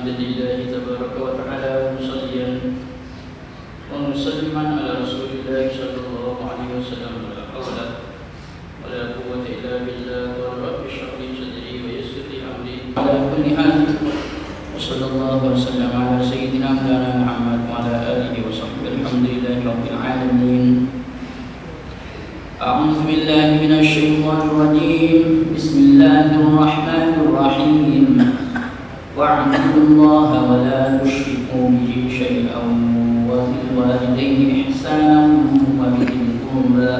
الحمد لله تبارك وتعالى مصليا ومسلما على رسول الله صلى الله عليه وسلم. لا حول ولا قوة إلا بالله. رب اشرح لي صدري ويسر لي أمري. على كل حال وصلى الله وسلم على سيدنا مولانا محمد وعلى آله وصحبه. الحمد لله رب العالمين. أعوذ بالله من الشيطان الرجيم. بسم الله الرحمن الرحيم. واعبدوا الله ولا تشركوا به شيئا وبالوالدين إحسانا وبذي القربى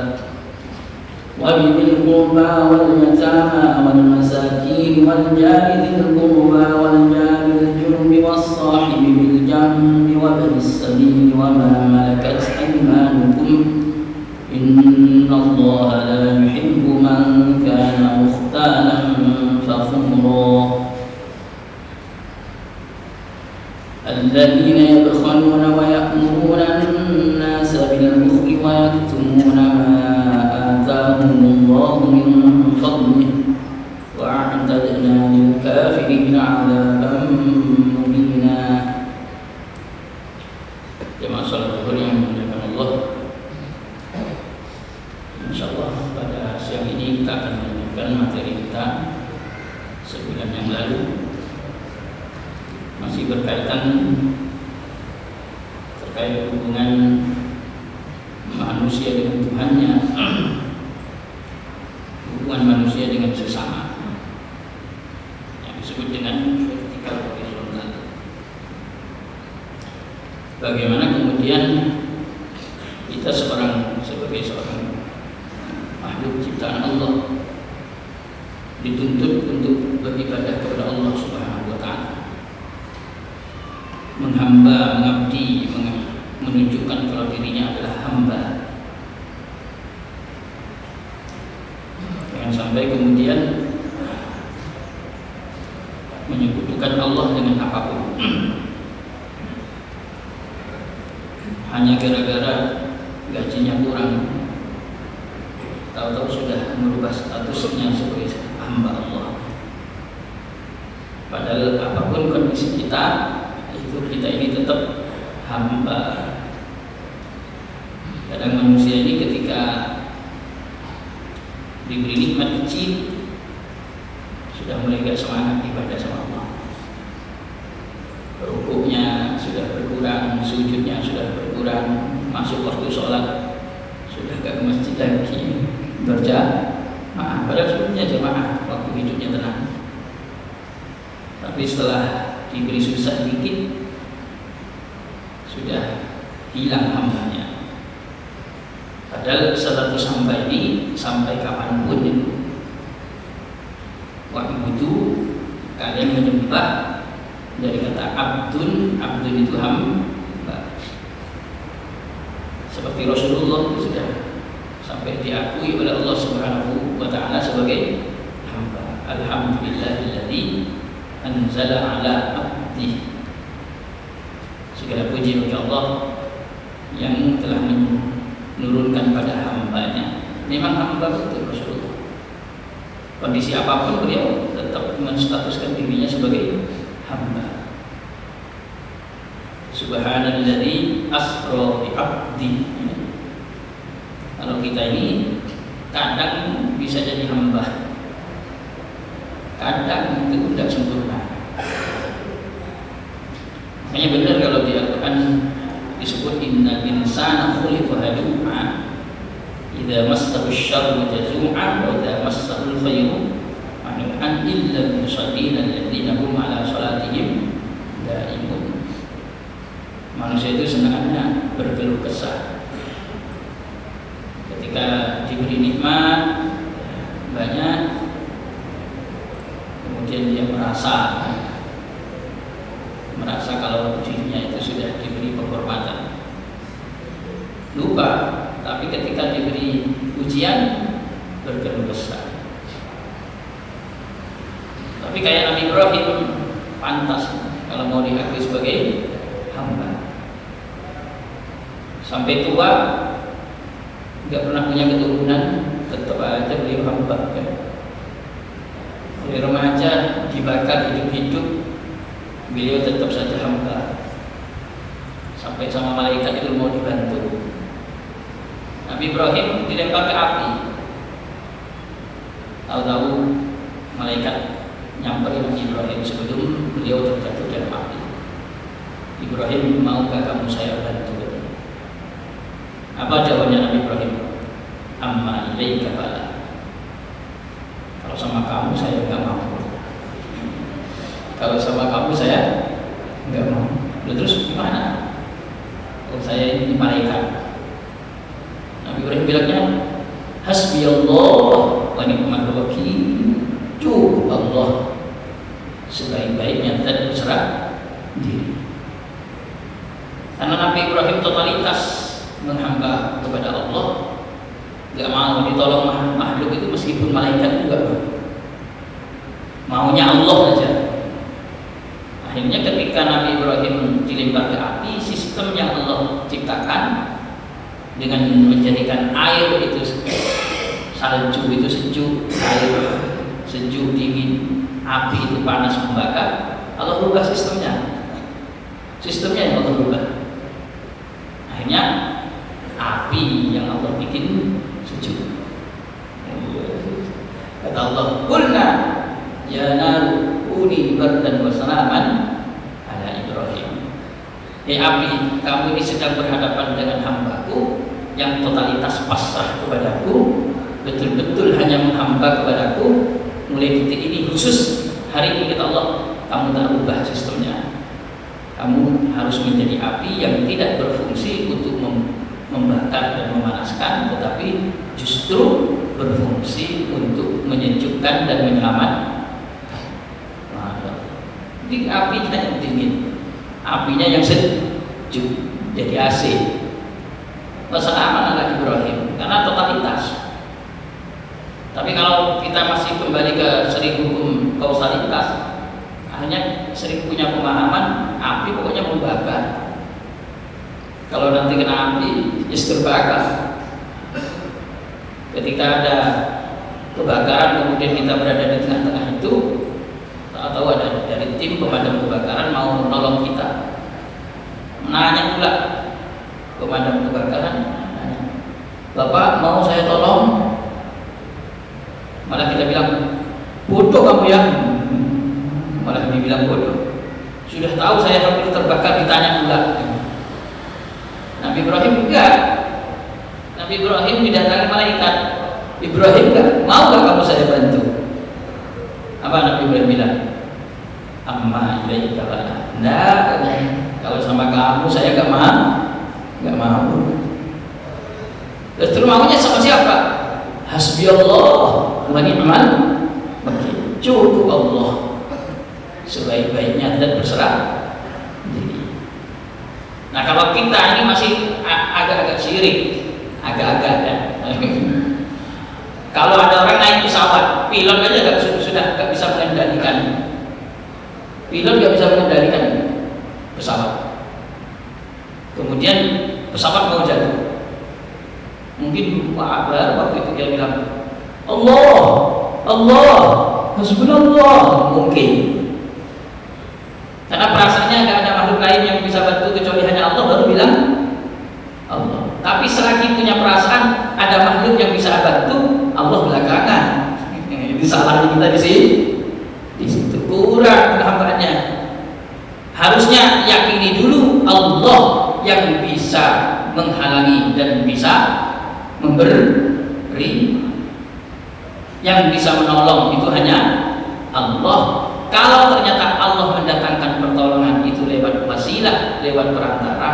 واليتامى والمساكين والجار ذي القربى والجار الجنب والصاحب بالجنب وابن السبيل وما ملكت أيمانكم إن الله لا يحب من كان مختالا فخورا الذين يبخلون ويأمرون الناس بالبخل ويكتمون ما آتاهم الله من فضله وأعتدنا للكافرين عذابا مهينا. Jemaah salat zuhur yang dimuliakan Allah, insyaallah pada siang ini kita akan melanjutkan materi kita sebulan yang lalu, masih berkaitan terkait hubungan manusia dengan Tuhannya, hubungan manusia dengan sesama yang disebut dengan vertikal horizontal. Bagaimana kemudian kita sebagai seorang makhluk ciptaan Allah dituntut untuk beribadah kepada Allah Subhanahu wa taala, menghamba, mengabdi, menunjukkan kalau dirinya adalah hamba. Jangan sampai kemudian menyekutukan Allah dengan apapun hanya gara-gara gajinya kurang, tahu-tahu sudah merubah statusnya sebagai hamba Allah. Padahal apapun kondisi kita ini tetap hamba. Kadang manusia ini ketika diberi nikmat kecil sudah mulai gak semangat ibadah sama Allah. Rukuknya sudah berkurang, sujudnya sudah berkurang, masuk waktu sholat sudah gak ke masjid lagi berjamaah. Padahal sebelumnya jamaah waktu hidupnya tenang. Tapi setelah diberi susah dikit sudah hilang hambanya. Padahal status hamba ini sampai kapanpun itu wa'budu, kalian menyembah, dari kata abdun itu hamba. Seperti Rasulullah itu sudah sampai diakui oleh Allah Subhanahu wa taala sebagai hamba. Alhamdulillahilladzi anzala ala abdihi. Segala puji bagi Allah yang telah menurunkan pada hambanya. Memang hamba betul Rasulullah. Kondisi apapun beliau tetap menstatuskan dirinya sebagai hamba. Subhanalladzi asra bi abdi. Kalau kita ini kadang bisa jadi hamba, kadang itu tidak sempurna. Makanya benar kalau di Al-Quran disebut innal insana khuliqa halu'a idza massahu syarru jazu'a wa idza massahu khairu manu'an illa al-musallin alladziina hum 'ala shalatihim daimun. Manusia itu senangnya berkeluh kesah. Ketika diberi nikmat banyak, kemudian dia merasa kalau dirinya itu sudah diberi penghormatan, lupa. Tapi ketika diberi ujian berkeluh kesah. Tapi kayak Nabi Ibrahim pantas kalau mau diakui sebagai hamba. Sampai tua nggak pernah punya keturunan, tetap aja beliau hamba. Oleh remaja dibakar hidup-hidup beliau tetap saja hamba. Sampai sama malaikat itu mau dibantu. Nabi Ibrahim dilempar ke api. Tahu-tahu malaikat nyamperin Nabi Ibrahim sebelum beliau terjatuh dalam api. Ibrahim, maukah kamu saya bantu? Apa jawabnya Nabi Ibrahim? Amma ilaika bala. Kalau sama kamu saya enggak mau. Kalau sama kamu saya enggak mau. Terus gimana? Kalau saya ini malaikat. Nabi Ibrahim bilangnya, hasbiyallah wa ni'mal wakil. Cukup Allah sebaik-baiknya dan berserah diri. Karena Nabi Ibrahim totalitas menghamba kepada Allah, gak mau ditolong makhluk itu meskipun malaikat juga maunya Allah saja. Akhirnya ketika Nabi Ibrahim dilempar ke api, sistem yang Allah ciptakan dengan menjadikan air itu salju itu sejuk, air sejuk dingin, api itu panas membakar, Allah rubah sistemnya yang Allah rubah. Akhirnya api yang Allah bikin sejuk. Kata Allah, "Qulna ya naru kuni bardan wa salaman ala Ibrahim." Api, kamu ini sedang berhadapan dengan hambaku yang totalitas pasrah kepadaku, betul-betul hanya menghamba kepadaku. Mulai detik ini khusus hari ini kata Allah, kamu tak ubah sistemnya. Kamu harus menjadi api yang tidak berfungsi untuk membakar dan memanaskan, tetapi justru berfungsi untuk menyejukkan dan menyelamatkan. Jadi apinya yang dingin, apinya yang sejuk, jadi AC. Wassalaman ala Ibrahim, karena totalitas. Tapi kalau kita masih kembali ke sering hukum kausalitas, hanya sering punya pemahaman api pokoknya membakar. Kalau nanti kena api, justru terbakar. Ketika ada kebakaran kemudian kita berada di tengah-tengah itu, tahu ada dari tim pemadam kebakaran mau menolong kita. Nanya pula pemadam kebakaran, Bapak mau saya tolong? Malah kita bilang, bodoh kamu ya. Malah dia bilang bodoh. Sudah tahu saya hampir terbakar, ditanya pula. Nabi Ibrahim enggak. Nabi Ibrahim didatangi malaikat. Ibrahim enggak, mau enggak kamu saya bantu? Apa Nabi Ibrahim bilang? Amma ilaika bala. Enggak, kalau sama kamu saya enggak mau. Enggak mau. Terus maunya sama siapa? Hasbiyallah wa ni'mal wakil. Cukup Allah sebaik-baiknya dan berserah diri. Nah, kalau kita ini masih agak-agak syirik, agak-agak ya. Kalau ada orang naik pesawat, pilot aja sudah nggak bisa mengendalikan. Pilot nggak bisa mengendalikan pesawat. Kemudian pesawat mau jatuh. Mungkin Pak Akbar waktu itu dia bilang, Allah, hasbunallah. Mungkin karena perasaannya nggak ada makhluk lain yang bisa bantu kecuali hanya Allah, baru bilang Allah. Tapi selagi punya perasaan ada makhluk yang bisa bantu, Allah belakangan. Itu salahnya kita di sini. Di situ kurang penghambaannya. Harusnya yakini dulu Allah yang bisa menghalangi dan bisa memberi, yang bisa menolong itu hanya Allah. Kalau ternyata Allah mendatangkan pertolongan itu lewat wasilah, lewat perantara,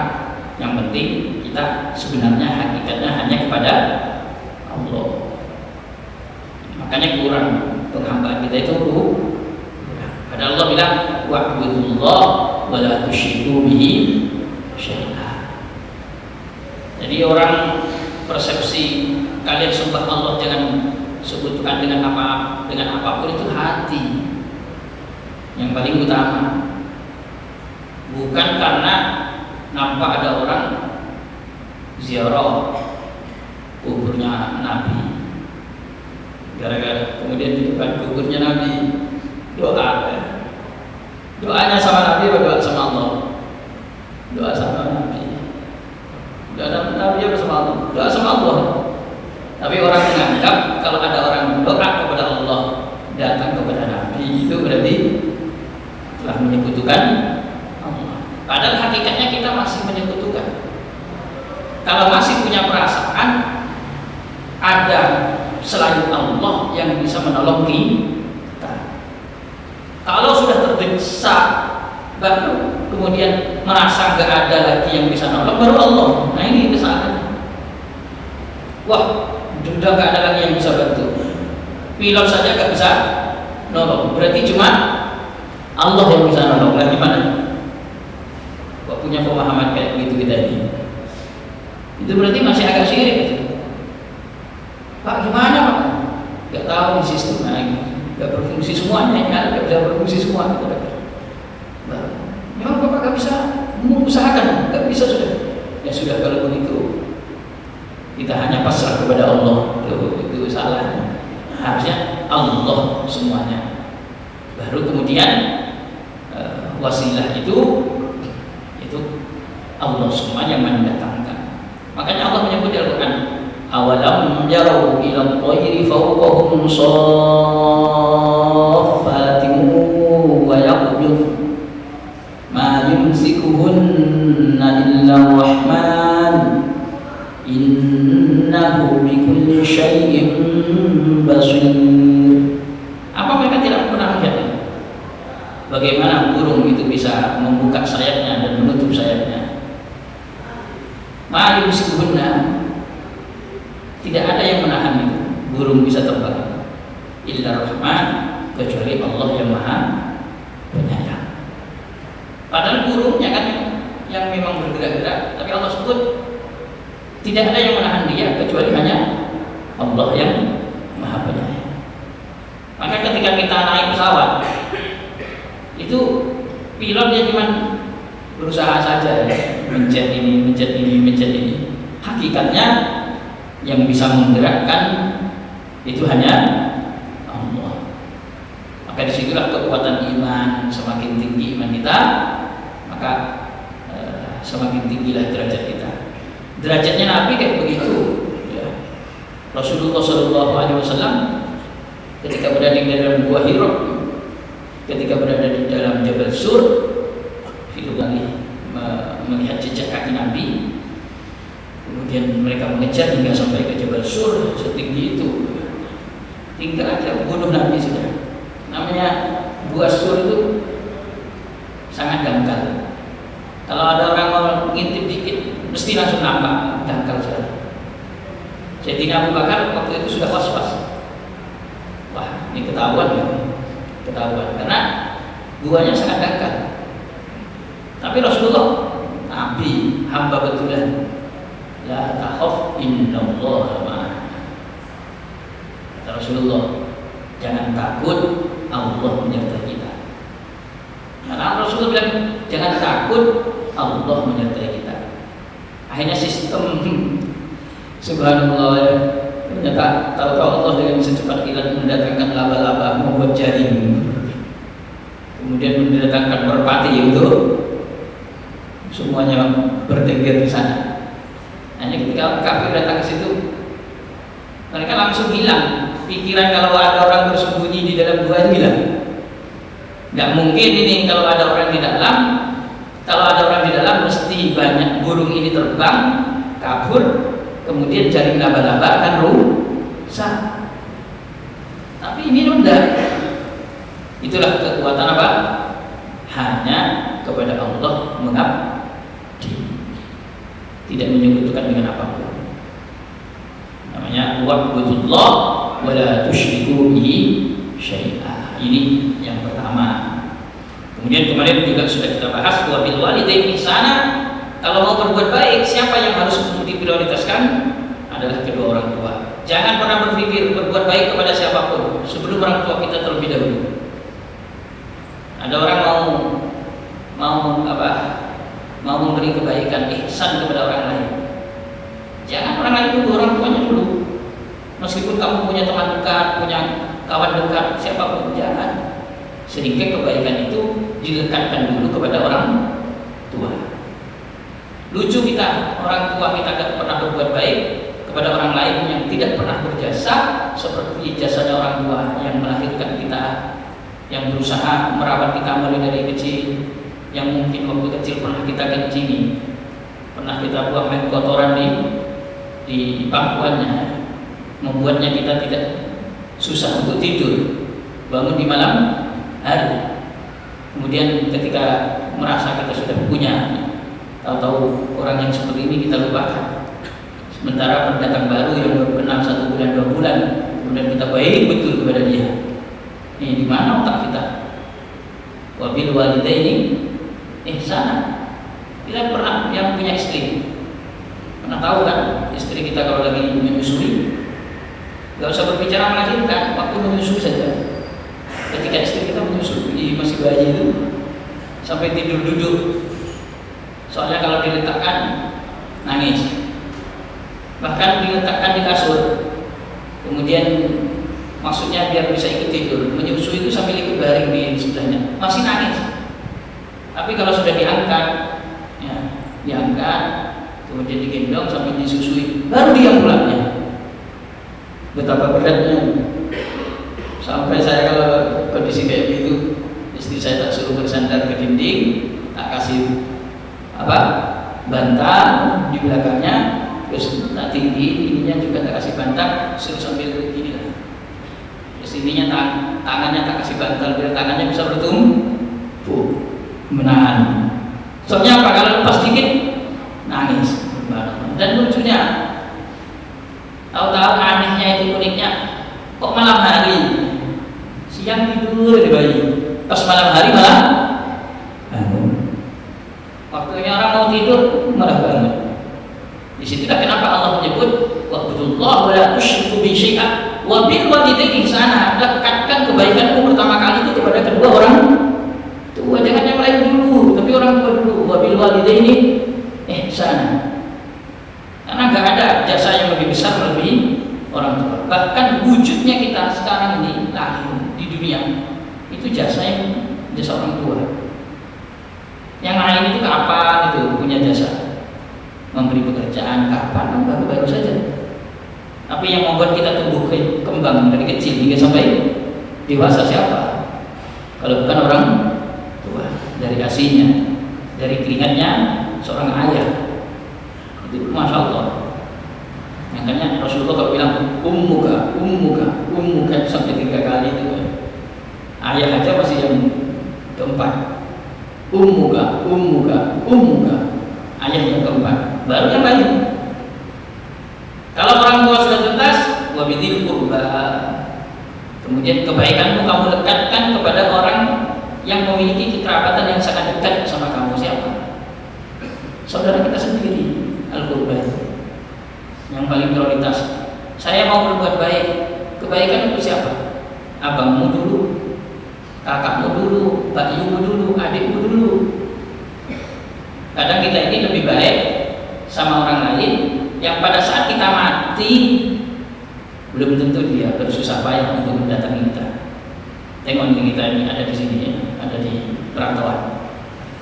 yang penting kita sebenarnya hakikatnya hanya kepada Allah. Makanya kurang penghambaan kita itu Padahal Allah bilang wa'budullah wa la tusyriku bihi syai'a. Jadi orang persepsi kalian sembah Allah jangan sebutkan dengan apapun, itu hati yang paling utama. Bukan karena nampak ada orang ziarah kuburnya Nabi, gara-gara kemudian di depan kuburnya Nabi doa, Doanya sama Nabi apa doa sama Allah? Doa sama Nabi. Doa sama Nabi apa sama Allah? Doa sama Allah. Tapi orang menganggap kalau ada orang doa kepada Allah datang kepada Nabi, itu berarti telah menyekutukan Allah. Padahal hakikatnya kita masih menyekutukan. Kalau masih punya perasaan ada selain Allah yang bisa menolong kita. Kalau sudah terdesak, baru kemudian merasa nggak ada lagi yang bisa nolong, baru Allah. Nah ini kesalahan. Wah, sudah nggak ada lagi yang bisa bantu. Pilot saja nggak bisa nolong. Berarti cuma Allah yang bisa nolong. Lah gimana? Kok punya pemahaman kayak gitu kita ini? Itu berarti masih agak syirik gitu. Pak gimana Pak? Gak tahu di sistem lagi, gak berfungsi semuanya, gak bisa berfungsi semua. Memang Bapak gak bisa mengusahakan, gak bisa sudah. Ya sudah kalau begitu kita hanya pasrah kepada Allah. Loh, itu salah. Harusnya Allah semuanya. Baru kemudian wasilah itu Allah semuanya mendatangkan. Makanya Allah menyebut di Al-Quran, awalam yarau ila tayri fawqahum saffatin wa yaqbid ma yumsikuhunna illa rahman innahu bikulli syai'in basir. Apa mereka tidak pernah melihat bagaimana burung itu bisa membuka sayapnya dan menutup sayapnya? Ma yumsikuhunna, tidak ada yang menahan itu burung bisa terbang illa rahman, kecuali Allah yang maha penyayang. Padahal burungnya kan yang memang bergerak-gerak, tapi Allah sebut tidak ada yang menahan dia kecuali hanya Allah yang maha penyayang. Maka ketika kita naik pesawat itu pilotnya cuma berusaha saja mencet ini. Hakikatnya yang bisa menggerakkan itu hanya Allah. Maka disitulah kekuatan iman. Semakin tinggi iman kita, maka semakin tinggilah derajat kita. Derajatnya Nabi kayak begitu. Ya. Rasulullah SAW ketika berada di dalam Gua Hira, ketika berada di dalam Jabal Sur, melihat jejak kaki Nabi, kemudian mereka mengejar hingga sampai ke Jabal Sur setinggi itu. Tinggal aja bunuh Nabi sudah. Namanya Gua Sur itu sangat dangkal. Kalau ada orang mau ngintip dikit, mesti langsung nampak dangkal sekali. Sayyidina Abu Bakar waktu itu sudah was-was. Wah, ini ketahuan ya. Ketahuan karena guanya sangat dangkal. Tapi Rasulullah Nabi hamba betulan, la takhaf innallaha ma'ana. Kata Rasulullah, jangan takut, Allah menyertai kita. Karena Rasulullah bilang jangan takut, Allah menyertai kita. Akhirnya sistem subhanallah ya, ternyata tahu-tahu Allah dengan secepat kilat mendatangkan laba-laba membuat jaring, kemudian mendatangkan merpati untuk semuanya bertengger di sana. Hanya ketika kafir datang ke situ, mereka langsung hilang pikiran kalau ada orang bersembunyi di dalam gua, hilang. Nggak mungkin ini kalau ada orang di dalam. Kalau ada orang di dalam mesti banyak burung ini terbang, kabur, kemudian jaring laba-laba akan rusak. Tapi ini tidak. Itulah kekuatan apa? Hanya kepada Allah mengabdi, tidak menyekutukan dengan apapun. Namanya wa'budullah wa la tusyriku bihi syai'a. Ini yang pertama. Kemudian kemarin juga sudah kita bahas wa bil walidaini ihsana. Kalau mau berbuat baik, siapa yang harus diprioritaskan? Adalah kedua orang tua. Jangan pernah berpikir berbuat baik kepada siapapun sebelum orang tua kita terlebih dahulu. Ada orang mau memberi kebaikan, ihsan kepada orang lain. Jangan orang lain dulu, orang tuanya dulu. Meskipun kamu punya teman dekat, punya kawan dekat, siapapun, jangan. Sehingga kebaikan itu dilekatkan dulu kepada orang tua. Lucu kita, orang tua kita tidak pernah berbuat baik kepada orang lain yang tidak pernah berjasa seperti jasanya orang tua yang melahirkan kita, yang berusaha merawat kita mulai dari kecil, yang mungkin waktu kecil pernah kita kencing, pernah kita buang air kotoran di bangkuannya, membuatnya kita tidak susah untuk tidur, bangun di malam hari. Kemudian ketika merasa kita sudah punya, tahu-tahu orang yang seperti ini kita lupakan. Sementara pendatang baru yang baru kenal 1 bulan 2 bulan, kemudian kita baik betul kepada dia. Ini di mana otak kita? Wabil walidaini ihsana. Kita pernah yang punya istri, pernah tahu kan istri kita kalau lagi menyusui, nggak usah berbicara melahirkan, waktu menyusui saja. Ketika istri kita menyusui masih bayi itu sampai tidur duduk, soalnya kalau diletakkan nangis, bahkan diletakkan di kasur, kemudian maksudnya biar bisa ikut tidur, menyusui itu sambil ikut baring di sebelahnya, masih nangis. Tapi kalau sudah diangkat, ya, diangkat, kemudian digendong sambil disusui, baru dia pulangnya. Betapa beratnya. Sampai saya kalau kondisi kayak gitu, istri saya tak suruh bersandar ke dinding, tak kasih bantal di belakangnya, terus tak tinggi, ininya juga tak kasih bantal, suruh sambil gini lah. Terus ininya tangannya tak kasih bantal biar tangannya bisa bertumbuh, menahan. Soalnya apa, kalau lepas dikit nangis. Dan lucunya, tahu-tahu anehnya itu, uniknya, kok malam hari siang tidur di bayi, pas malam hari malah bangun. Waktunya orang mau tidur malah bangun. Disitulah kenapa Allah menyebut wa'budullaha wa la tusyriku bihi syai'an wa bil walidaini ihsana. Dekatkan kebaikanmu pertama kali itu kepada kedua orang tua, jangan yang lain dulu, tapi orang tua dulu. Wa bil walidaini ihsana. Karena nggak ada jasa yang lebih besar melebihi orang tua. Bahkan wujudnya kita sekarang ini lahir di dunia itu jasa orang tua. Yang lain itu kapan itu punya jasa, memberi pekerjaan kapan, baru saja. Tapi yang membuat kita tumbuh kembang dari kecil hingga sampai dewasa siapa? Kalau bukan orang tua. Dari asihnya, dari keringatnya seorang ayah. Itu masya Allah. Makanya Rasulullah kalau bilang ummuka sampai 3 kali itu, ayah aja masih yang keempat. Ummuka, ayah yang keempat, baru yang lain. Kalau orang tua sudah tuntas, wabidil qurba, kemudian kebaikanmu kamu lekatkan kepada orang yang memiliki kekerabatan yang sangat dekat sama kamu. Siapa? Saudara kita sendiri, al-qurba yang paling prioritas. Saya mau berbuat baik, kebaikan untuk siapa? Abangmu dulu, kakakmu dulu, bayimu dulu, adikmu dulu. Kadang kita ini lebih baik sama orang lain yang pada saat kita mati belum tentu dia bersusah payah untuk mendatangi kita. Tengok nih, kita ini ada di sini ya, ada di perantauan.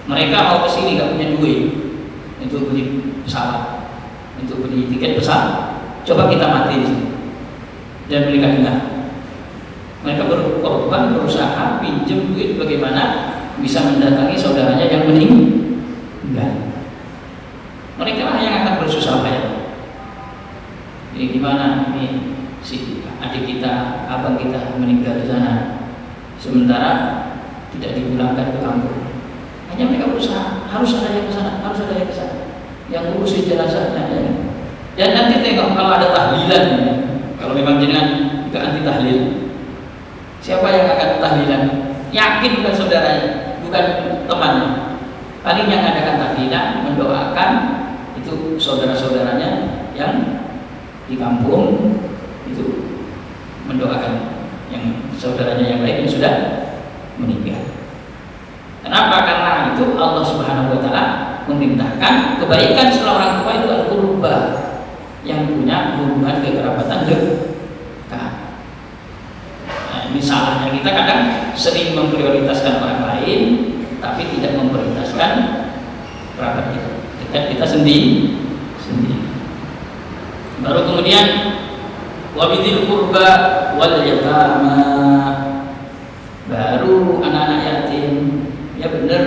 Mereka mau ke sini gak punya duit untuk beli pesawat, untuk beli tiket pesawat. Coba kita mati di sini dan mereka dengar. Mereka berkorban, berusaha pinjam duit bagaimana bisa mendatangi saudaranya yang meninggal. Mereka lah yang akan bersusah payah. Jadi gimana ini si adik kita, abang kita meninggal di sana, sementara tidak dipulangkan ke kampung. Hanya mereka berusaha, harus ada yang ke sana, harus ada yang ke sana, yang ngurusin jenazahnya. Dan nanti tengok kalau ada tahlilan, kalau memang jenengan juga anti tahlil, siapa yang akan tahlilan? Yakin bukan saudaranya, bukan temannya. Paling yang adakan tahlilan, mendoakan itu saudara-saudaranya yang di kampung, itu mendoakan yang saudaranya yang lain yang sudah meninggal. Kenapa? Karena itu Allah Subhanahu wa taala memerintahkan kebaikan setelah orang tua itu al-qurba, yang punya hubungan kekerabatan dekat. Ini salahnya kita kadang sering memprioritaskan orang lain tapi tidak memprioritaskan kerabat kita, dekat kita sendiri. Baru kemudian wabidil qurba wal yatama, baru anak-anak yatim. Ya benar,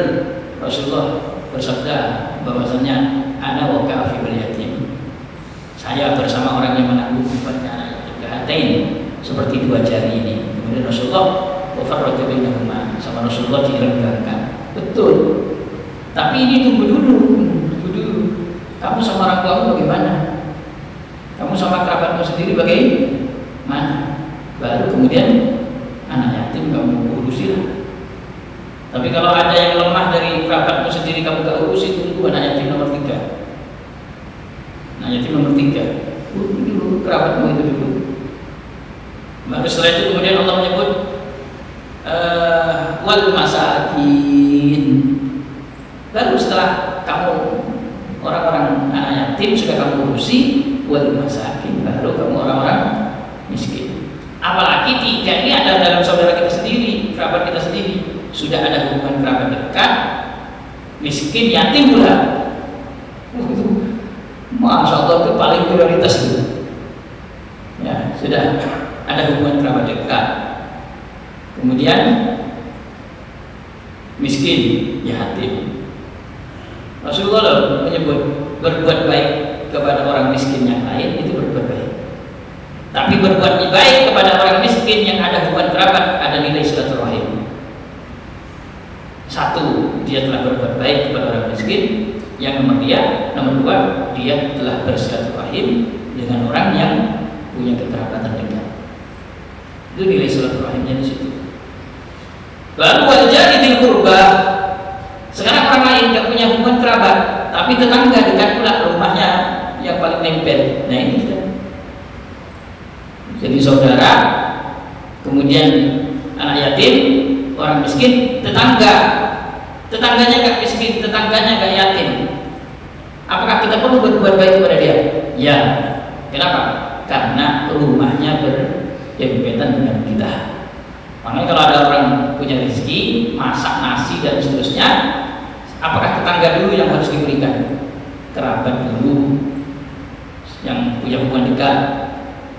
Rasulullah bersabda bahwasanya ana wa kafilul yatim, saya bersama orang yang menanggung bebannya anak yatim, kahatain, seperti dua jari ini. Kemudian Rasulullah wafarraju bainahuma, sama Rasulullah dilenggarkan. Betul. Tapi ini tunggu dulu. Kamu sama orang tuamu bagaimana? Kamu sama kerabatmu sendiri bagaimana? Baru kemudian anak yatim kamu urusilah. Tapi kalau ada yang lemah dari kerabatmu sendiri kamu gak urusi, tunggu anak yatim nomor 3. Anak yatim nomor 3. Dulu kerabatmu itu dulu. Baru setelah itu kemudian Allah menyebut wal masakin. Baru setelah kamu orang-orang anak yatim sudah kamu urusi, wal masakin, baru kamu orang-orang miskin. Apalagi 3 ini ada dalam saudara kita sendiri, kerabat kita sendiri. Sudah ada hubungan kerabat dekat, miskin, yatim pula. Itu Masya Allah, itu paling prioritas itu. Ya, sudah ada hubungan kerabat dekat. Kemudian miskin, yatim. Rasulullah menyebut berbuat baik kepada orang miskin yang lain itu berbuat baik. Tapi berbuat baik kepada orang miskin yang ada hubungan kerabat ada nilai silaturahim. 1, dia telah berbuat baik kepada orang miskin. Yang nomor 2, dia telah bersilaturahim dengan orang yang punya kekerabatan dekat. Itu nilai silaturahimnya di situ. Baru wajah di qurba. Sekarang orang lain tidak punya hubungan kerabat, tapi tetangga dekat pula rumahnya yang paling nempel. Nah ini kita. Jadi saudara, kemudian anak yatim, orang miskin, tetangganya gak miskin, tetangganya gak yatim. Apakah kita perlu berbuat baik kepada dia? Ya. Kenapa? Karena rumahnya berdempetan dengan kita. Makanya kalau ada orang punya rezeki, masak nasi dan seterusnya, apakah tetangga dulu yang harus diberikan? Kerabat dulu yang punya hubungan dekat.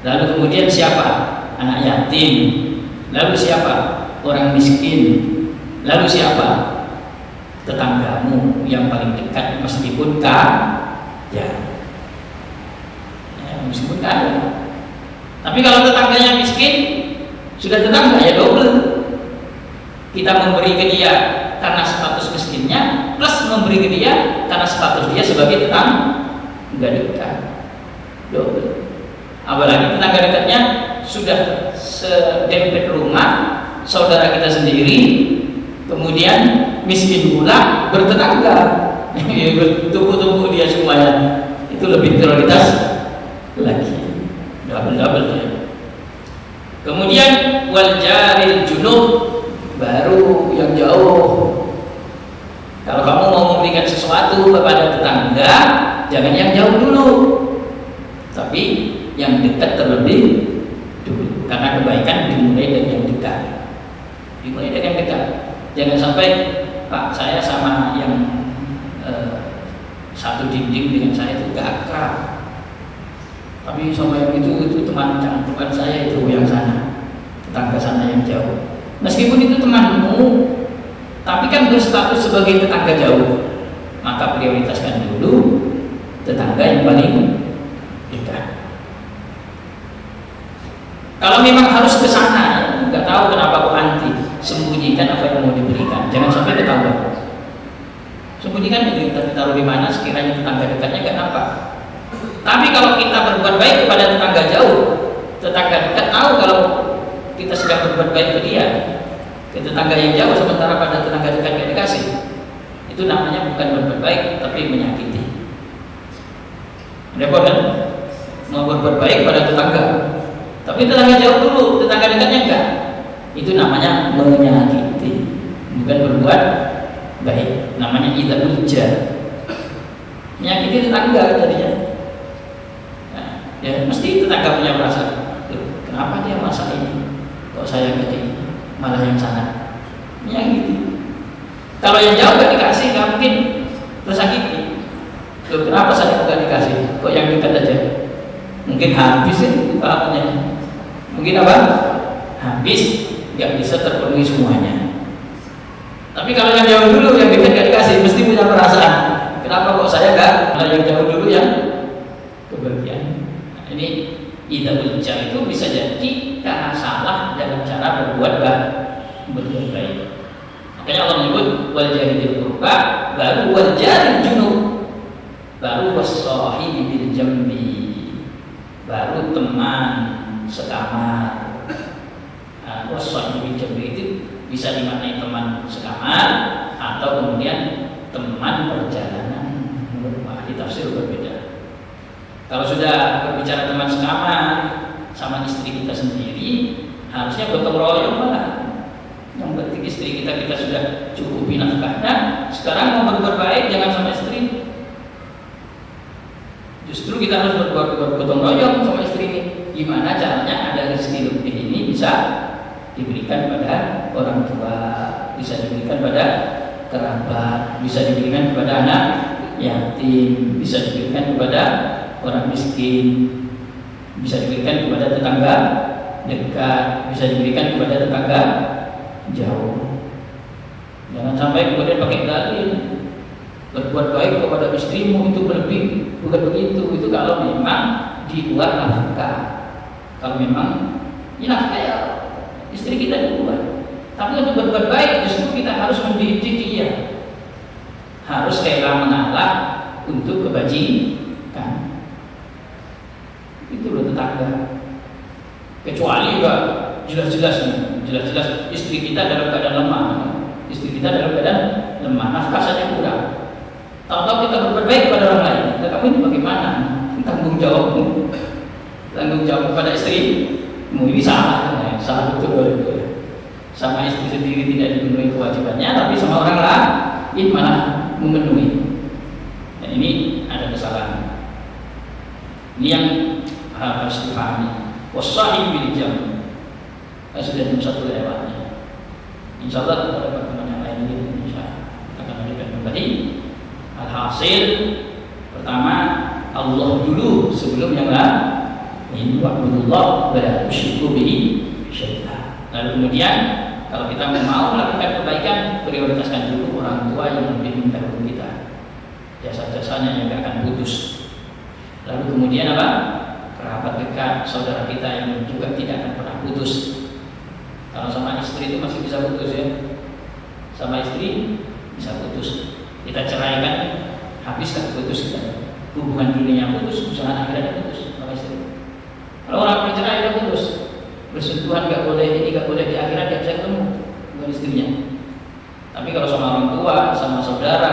Lalu kemudian siapa? Anak yatim. Lalu siapa? Orang miskin. Lalu siapa? Tetanggamu yang paling dekat, meskipun meskipun kaya. Tapi kalau tetangganya miskin, sudah tetangga ya double. Kita memberi ke dia karena status miskinnya, plus memberi ke dia karena status dia sebagai tetangga dekat, double. Apalagi tetangga dekatnya sudah sedempet rumah, saudara kita sendiri, kemudian miskin pula bertetangga, bertumpuk-tumpuk dia semuanya, itu lebih prioritas lagi, double ya. Kemudian wal jaril junub, baru yang jauh. Kalau kamu mau memberikan sesuatu kepada tetangga, jangan yang jauh dulu, tapi yang dekat terlebih dulu. Karena kebaikan dimulai dari yang dekat. Jangan sampai Pak, saya sama yang satu dinding dengan saya itu gak akrab, tapi sama yang itu teman cangkruan saya itu yang sana, tetangga sana yang jauh. Meskipun itu temanmu, tapi kan berstatus sebagai tetangga jauh, maka prioritaskan dulu tetangga yang paling dekat. Kalau memang harus ke sana, nggak tahu kenapa kok anti, sembunyikan apa yang mau diberikan, jangan sampai tetangga. Sembunyikan kita taruh di mana sekiranya tetangga dekatnya nggak nampak. Tapi kalau kita berbuat baik kepada tetangga jauh, tetangga dekat tahu kalau kita sedang berbuat baik ke dia, ke tetangga yang jauh, sementara pada tetangga dekat nggak dikasih, itu namanya bukan berbuat baik, tapi menyakiti. Repot kan? Mau berbuat baik pada tetangga, tapi tetangga jauh dulu, tetangga dekatnya enggak, itu namanya menyakiti, bukan berbuat baik. Namanya idza ujar, menyakiti tetangga jadinya. Nah, ya mesti tetangga punya perasaan, kenapa dia masak ini, kok saya gaji ini, malah yang sana, menyakiti. Kalau yang jauh nggak dikasih, nggak mungkin tersakiti. Loh, kenapa saya nggak dikasih? Kok yang dekat aja? Mungkin habis itu pahalanya. Mungkin apa? Habis, nggak bisa terpenuhi semuanya. Tapi kalau yang jauh dulu, yang dekat nggak dikasih, mesti punya perasaan. Kenapa kok saya nggak? Kalau yang jauh dulu yang kebahagiaan. Nah, ini idul jar itu bisa jadi karena salah dalam cara berbuat baik. Makanya Allah menyebut wal jaril qurba, baru wal jaril junub, baru was-sahibi bil jambi, baru teman sekamar. Nah, was-sahibi bil jambi itu bisa dimaknai teman sekamar atau kemudian teman perjalanan. Di tafsir berbeda. Kalau sudah berbicara teman sekamar sama istri kita sendiri, harusnya gotong royong malah. Yang penting istri kita sudah cukupi nafkahnya. Sekarang mau berbuat baik jangan sama istri. Justru kita harus berbuat gotong royong sama istri ini. Gimana caranya ada rezeki lebih ini bisa diberikan pada orang tua, bisa diberikan pada kerabat, bisa diberikan kepada anak yatim, bisa diberikan kepada orang miskin, bisa diberikan kepada tetangga dekat, bisa diberikan kepada tetangga jauh. Jangan sampai kemudian pakai dalil berbuat baik kepada istrimu itu lebih, bukan begitu. Itu kalau memang di luar nafkah. Kalau memang ya nafkah ya istri kita di luar. Tapi untuk berbuat baik justru kita harus mendidik dia, harus rela mengalah untuk kebajikan. Itu loh tetangga. Kecuali juga jelas-jelas istri kita dalam keadaan lemah, istri kita dalam keadaan lemah, nafkah saja kurang. Tahu-tahu kita berbuat baik kepada orang lain, nah, kamu ini bagaimana? Tanggung jawabmu kepada istrimu ini salah betul. Sama istri sendiri tidak dipenuhi kewajibannya, tapi sama orang lain malah memenuhi. Dan ini ada kesalahan. Ini yang harus dipahami. Wasahib bil jam. Sudah jam 1 lewatnya. Insyaallah pada pertemuan yang lain ini kita akan lanjutkan kembali. Alhasil pertama Allah dulu sebelum yang lain. Ini wa'budullah wa la tusyriku bihi syai'a. Lalu kemudian kalau kita mau melakukan kebaikan, prioritaskan dulu orang tua yang lebih mendahului kita, jasa-jasanya yang tidak akan putus. Lalu kemudian apa? Kerabat dekat, saudara kita yang juga tidak akan pernah putus. Kalau sama istri itu masih bisa putus ya, sama istri bisa putus. Kita ceraikan, habiskan putus kita. Hubungan dunia putus, usaha akhiratnya putus sama istri. Kalau orang bercerai udah putus, bersentuhan nggak boleh, ini nggak boleh, di akhirat nggak bisa ketemu dengan istrinya. Tapi kalau sama orang tua, sama saudara,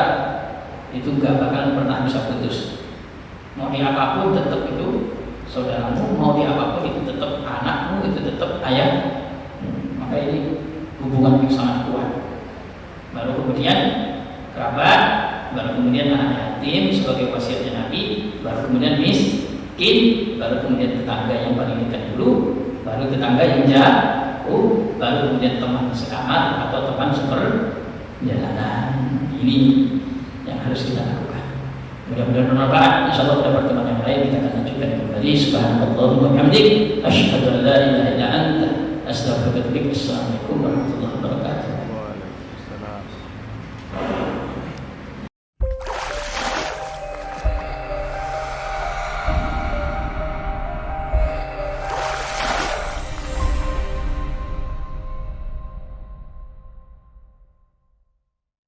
itu nggak bakal pernah bisa putus. Mau di apapun tetap itu saudaramu, mau di apapun itu tetap anakmu, itu tetap ayah. Maka ini hubungan yang sangat kuat. Baru kemudian kerabat, baru kemudian anak yatim sebagai wasiatnya Nabi, baru kemudian miskin, baru kemudian tetangga yang paling dekat dulu, baru tetangga yang jauh, baru kemudian teman sekamar atau teman seperjalanan. Ini yang harus kita lakukan. Mudah-mudahan bermanfaat. Insyaallah pada pertemuan yang lain kita akan lanjutkan kembali. Subhanallahumma wa bihamdik, asyhadu an la ilaha illa anta, astaghfiruka wa atubu ilaik. Assalamualaikum warahmatullahi wabarakatuh.